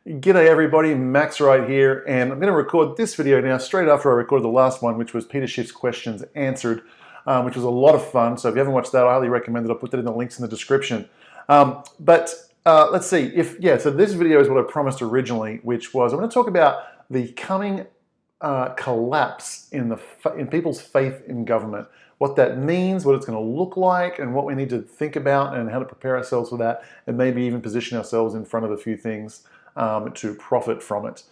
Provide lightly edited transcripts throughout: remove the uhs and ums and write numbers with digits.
G'day everybody, Max right here, and I'm going to record this video now straight after I recorded the last one, which was Peter Schiff's questions answered, which was a lot of fun. So if you haven't watched that, I highly recommend it. I'll put that in the links in the description. Let's see, so this video is what I promised originally, which was I'm going to talk about the coming collapse in people's faith in government, what that means, what it's going to look like, and what we need to think about and how to prepare ourselves for that, and maybe even position ourselves in front of a few things to profit from it.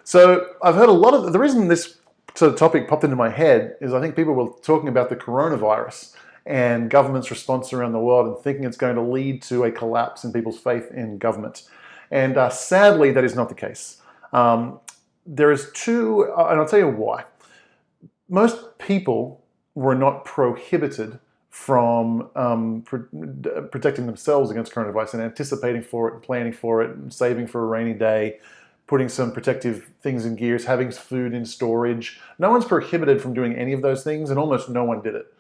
So I've heard a lot of, the reason this sort of topic popped into my head is I think people were talking about the coronavirus and government's response around the world and thinking it's going to lead to a collapse in people's faith in government. And sadly, that is not the case. There is two, and I'll tell you why. Most people were not prohibited from protecting themselves against coronavirus and anticipating for it and planning for it and saving for a rainy day, putting some protective things in gears, having food in storage. No one's prohibited from doing any of those things, and almost no one did it.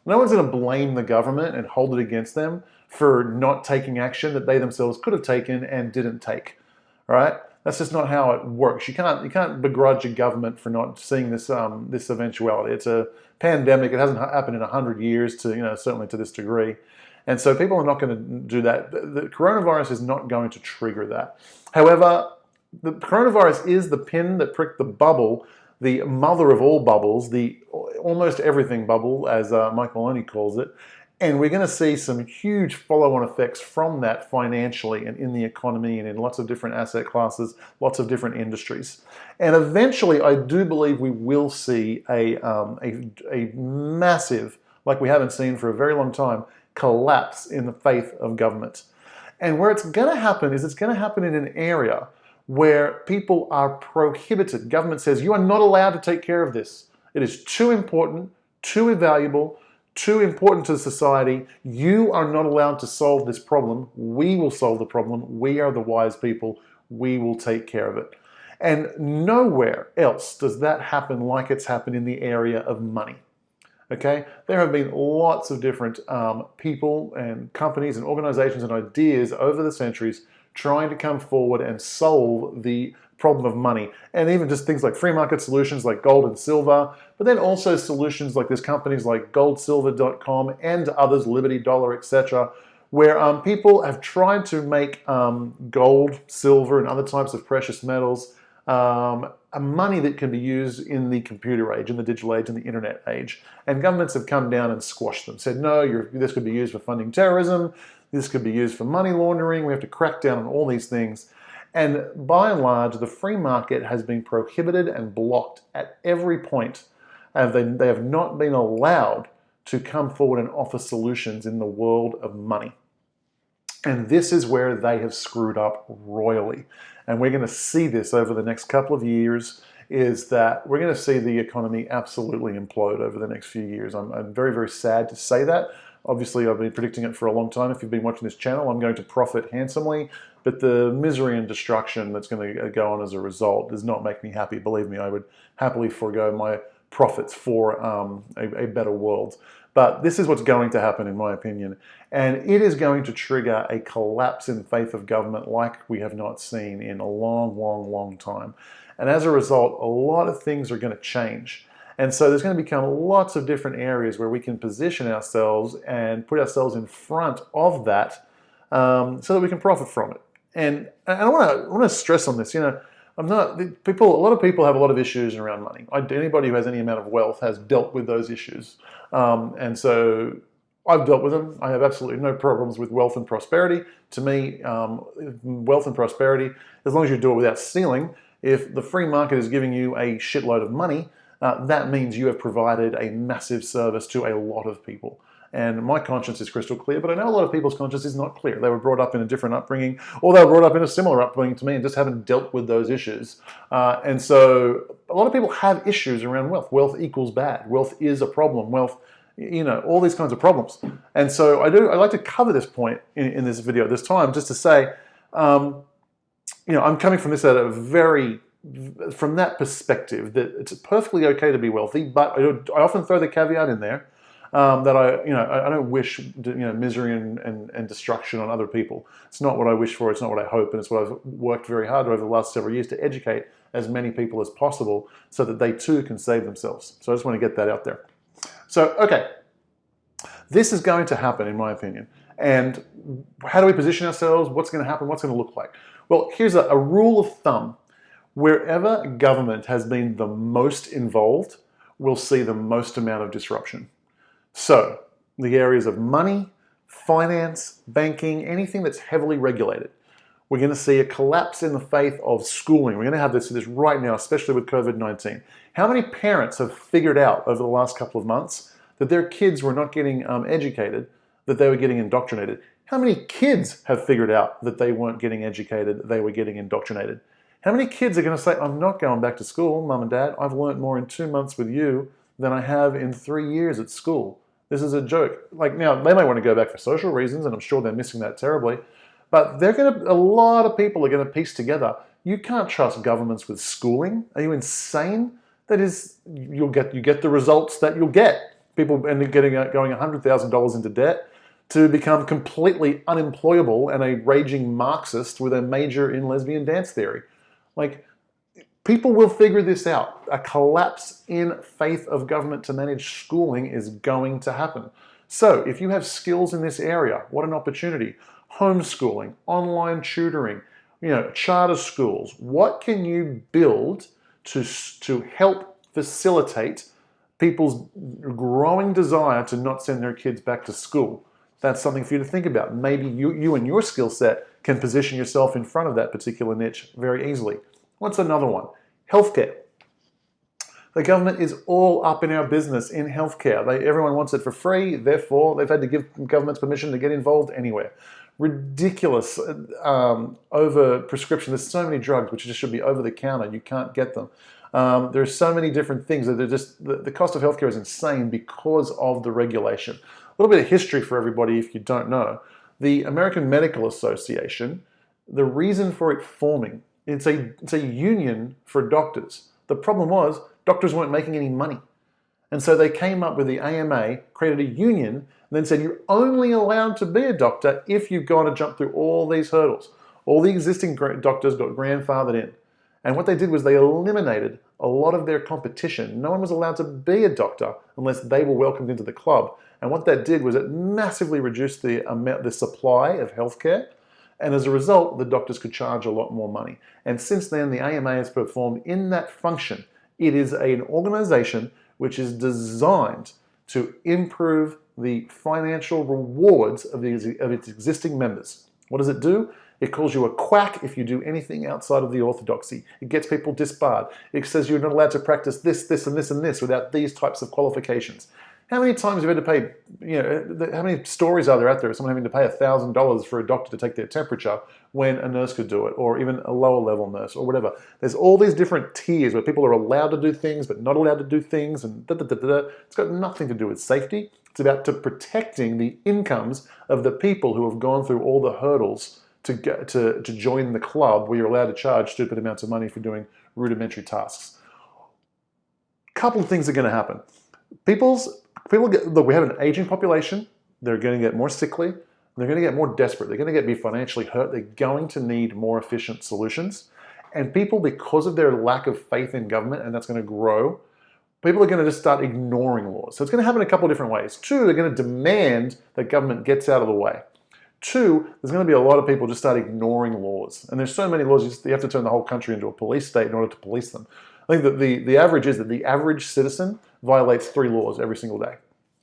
No one's going to blame the government and hold it against them for not taking action that they themselves could have taken and didn't take. All right? That's just not how it works. You can't begrudge a government for not seeing this this eventuality. It's a pandemic. It hasn't happened in 100 years to certainly to this degree, and so people are not going to do that. The coronavirus is not going to trigger that. However, the coronavirus is the pin that pricked the bubble, the mother of all bubbles, the almost everything bubble, as Mike Maloney calls it. And we're going to see some huge follow-on effects from that financially and in the economy and in lots of different asset classes, lots of different industries. And eventually, I do believe we will see a massive, like we haven't seen for a very long time, collapse in the faith of government. And where it's going to happen is it's going to happen in an area where people are prohibited. Government says, you are not allowed to take care of this. It is too important, too valuable, too important to society. You are not allowed to solve this problem. We will solve the problem. We are the wise people. We will take care of it. And nowhere else does that happen like it's happened in the area of money. Okay? There have been lots of different people and companies and organizations and ideas over the centuries trying to come forward and solve the problem of money, and even just things like free market solutions like gold and silver, but then also solutions like there's companies like goldsilver.com and others, Liberty Dollar, etc., where people have tried to make gold, silver, and other types of precious metals a money that can be used in the computer age, in the digital age, in the internet age. And governments have come down and squashed them, said, no, this could be used for funding terrorism, this could be used for money laundering, we have to crack down on all these things. And by and large, the free market has been prohibited and blocked at every point. And they have not been allowed to come forward and offer solutions in the world of money. And this is where they have screwed up royally. And we're going to see this over the next couple of years, is that we're going to see the economy absolutely implode over the next few years. I'm very, very sad to say that. Obviously, I've been predicting it for a long time. If you've been watching this channel, I'm going to profit handsomely, but the misery and destruction that's going to go on as a result does not make me happy. Believe me, I would happily forego my profits for a better world. But this is what's going to happen, in my opinion, and it is going to trigger a collapse in faith of government like we have not seen in a long, long, long time. And as a result, a lot of things are going to change. And so there's going to become lots of different areas where we can position ourselves and put ourselves in front of that so that we can profit from it. And I want to stress on this, a lot of people have a lot of issues around money. Anybody who has any amount of wealth has dealt with those issues. And so I've dealt with them. I have absolutely no problems with wealth and prosperity. To me, wealth and prosperity, as long as you do it without stealing, if the free market is giving you a shitload of money, that means you have provided a massive service to a lot of people. And my conscience is crystal clear, but I know a lot of people's conscience is not clear. They were brought up in a different upbringing, or they were brought up in a similar upbringing to me and just haven't dealt with those issues. And so a lot of people have issues around wealth. Wealth equals bad. Wealth is a problem. Wealth, all these kinds of problems. And so I like to cover this point in this video at this time, just to say, I'm coming from this at a from that perspective, that it's perfectly okay to be wealthy, but I often throw the caveat in there. that I don't wish misery and destruction on other people. It's not what I wish for. It's not what I hope, and it's what I've worked very hard over the last several years to educate as many people as possible so that they too can save themselves. So I just want to get that out there. So, okay, this is going to happen in my opinion. And how do we position ourselves? What's going to happen? What's going to look like? Well, here's a rule of thumb. Wherever government has been the most involved, we'll see the most amount of disruption. So, the areas of money, finance, banking, anything that's heavily regulated. We're going to see a collapse in the faith of schooling. We're going to have this right now, especially with COVID-19. How many parents have figured out over the last couple of months that their kids were not getting educated, that they were getting indoctrinated? How many kids have figured out that they weren't getting educated, that they were getting indoctrinated? How many kids are going to say, I'm not going back to school, Mum and Dad. I've learned more in 2 months with you than I have in 3 years at school. This is a joke. Like, now, they might want to go back for social reasons, and I'm sure they're missing that terribly. But a lot of people are going to piece together, you can't trust governments with schooling. Are you insane? That is, you get the results that you'll get. People end up going $100,000 into debt to become completely unemployable and a raging Marxist with a major in lesbian dance theory. Like, people will figure this out. A collapse in faith of government to manage schooling is going to happen. So if you have skills in this area, what an opportunity. Homeschooling, online tutoring, charter schools. What can you build to help facilitate people's growing desire to not send their kids back to school? That's something for you to think about. Maybe you and your skill set can position yourself in front of that particular niche very easily. What's another one? Healthcare. The government is all up in our business in healthcare. Everyone wants it for free, therefore they've had to give governments permission to get involved anywhere. Ridiculous over prescription. There's so many drugs which just should be over the counter. You can't get them. There's so many different things that the cost of healthcare is insane because of the regulation. A little bit of history for everybody if you don't know. The American Medical Association, the reason for it forming, it's a union for doctors. The problem was doctors weren't making any money. And so they came up with the AMA, created a union, and then said you're only allowed to be a doctor if you've got to jump through all these hurdles. All the existing doctors got grandfathered in. And what they did was they eliminated a lot of their competition. No one was allowed to be a doctor unless they were welcomed into the club. And what that did was it massively reduced the supply of healthcare. And as a result, the doctors could charge a lot more money. And since then, the AMA has performed in that function. It is an organization which is designed to improve the financial rewards of its existing members. What does it do? It calls you a quack if you do anything outside of the orthodoxy. It gets people disbarred. It says you're not allowed to practice this, this, and this, and this without these types of qualifications. How many times have you had to pay, how many stories are there out there of someone having to pay $1,000 for a doctor to take their temperature when a nurse could do it, or even a lower level nurse, or whatever? There's all these different tiers where people are allowed to do things but not allowed to do things, and It's got nothing to do with safety. It's about protecting the incomes of the people who have gone through all the hurdles to join the club where you're allowed to charge stupid amounts of money for doing rudimentary tasks. Couple of things are going to happen. Look, we have an aging population. They're going to get more sickly. They're going to get more desperate. They're going to be financially hurt. They're going to need more efficient solutions. And people, because of their lack of faith in government, and that's going to grow, people are going to just start ignoring laws. So it's going to happen in a couple of different ways. Two, they're going to demand that government gets out of the way. Two, there's going to be a lot of people just start ignoring laws. And there's so many laws, you have to turn the whole country into a police state in order to police them. I think that the average is that the average citizen violates 3 laws every single day.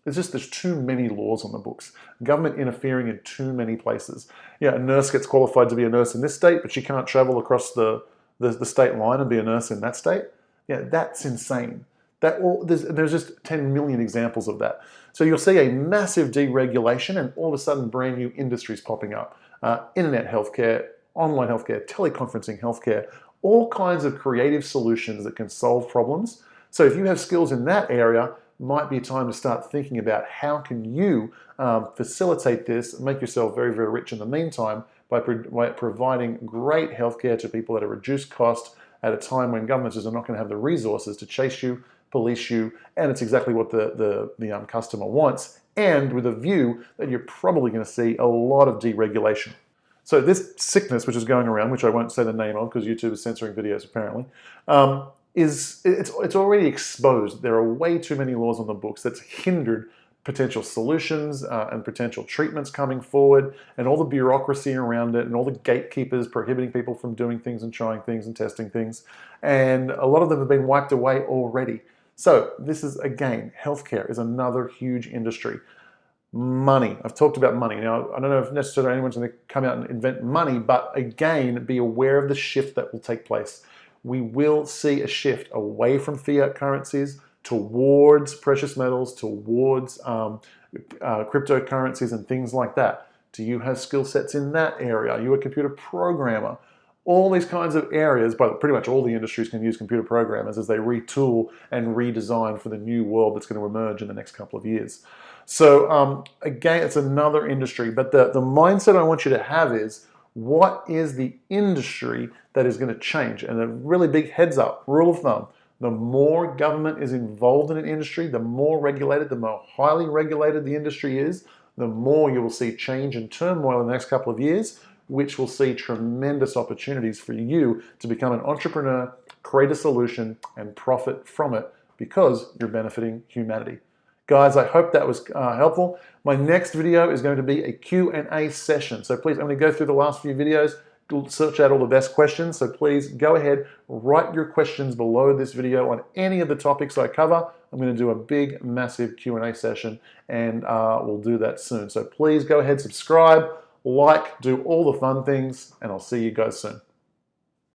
There's too many laws on the books. Government interfering in too many places. Yeah, a nurse gets qualified to be a nurse in this state, but she can't travel across the state line and be a nurse in that state. Yeah, that's insane. There's just 10 million examples of that. So you'll see a massive deregulation and all of a sudden brand new industries popping up. Internet healthcare, online healthcare, teleconferencing healthcare, all kinds of creative solutions that can solve problems. So if you have skills in that area, might be time to start thinking about how can you facilitate this, make yourself very, very rich in the meantime by providing great healthcare to people at a reduced cost at a time when governments are not going to have the resources to chase you police you, and it's exactly what the customer wants, and with a view that you're probably going to see a lot of deregulation. So this sickness, which is going around, which I won't say the name of because YouTube is censoring videos apparently, it's already exposed. There are way too many laws on the books that's hindered potential solutions and potential treatments coming forward, and all the bureaucracy around it, and all the gatekeepers prohibiting people from doing things and trying things and testing things. And a lot of them have been wiped away already. So this is, again, healthcare is another huge industry. Money. I've talked about money. Now, I don't know if necessarily anyone's going to come out and invent money, but again, be aware of the shift that will take place. We will see a shift away from fiat currencies towards precious metals, towards cryptocurrencies and things like that. Do you have skill sets in that area? Are you a computer programmer? All these kinds of areas, but pretty much all the industries can use computer programmers as they retool and redesign for the new world that's going to emerge in the next couple of years. So again, it's another industry, but the mindset I want you to have is, what is the industry that is going to change? And a really big heads up, rule of thumb, the more government is involved in an industry, the more regulated, the more highly regulated the industry is, the more you will see change and turmoil in the next couple of years, which will see tremendous opportunities for you to become an entrepreneur, create a solution, and profit from it because you're benefiting humanity. Guys, I hope that was helpful. My next video is going to be a Q&A session. So please, I'm going to go through the last few videos, search out all the best questions. So please go ahead, write your questions below this video on any of the topics I cover. I'm going to do a big, massive Q&A session, and we'll do that soon. So please go ahead, subscribe, like, do all the fun things, and I'll see you guys soon.